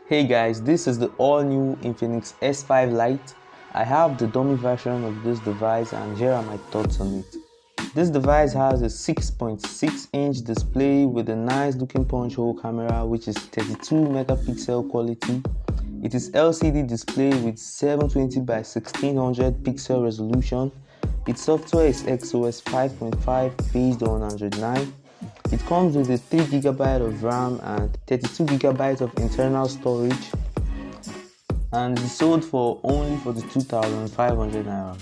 Hey guys, this is the all-new Infinix S5 Lite. I have the dummy version of this device and here are my thoughts on it. This device has a 6.6-inch display with a nice looking punch hole camera which is 32 megapixel quality. It is LCD display with 720 by 1600 pixel resolution. Its software is XOS 5.5 based on Android 9. It comes with a 3GB of RAM and 32GB of internal storage, and it's sold for only 42,500 naira.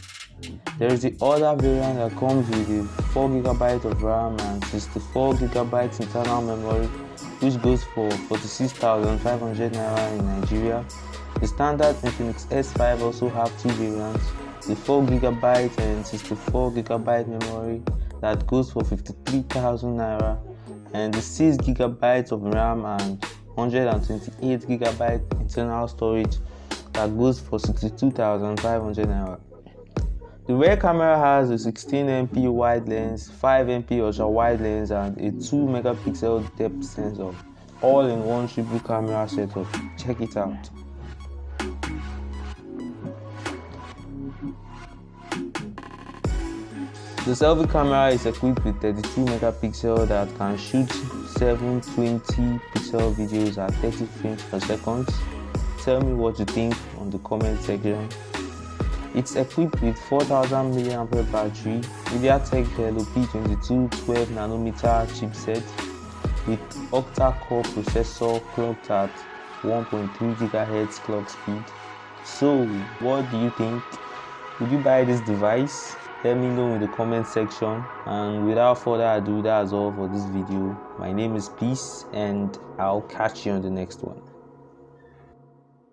There is the other variant that comes with a 4GB of RAM and 64GB internal memory, which goes for 46,500 naira in Nigeria. The standard Infinix S5 also have two variants, the 4GB and 64GB memory that goes for 53,000 naira, and the 6GB of RAM and 128GB internal storage that goes for 62,500 naira. The rear camera has a 16MP wide lens, 5MP ultra wide lens, and a 2 megapixel depth sensor, all in one triple camera setup. Check it out. The selfie camera is equipped with 32 megapixel that can shoot 720 pixel videos at 30 frames per second. Tell me what you think on the comment section. It's equipped with 4000 mAh battery, MediaTek Helio P22 12nm chipset with octa-core processor clocked at 1.3 GHz clock speed. So, what do you think? Would you buy this device? Let me know in the comment section, and without further ado, that's all for this video. My name is Peace and I'll catch you on the next one.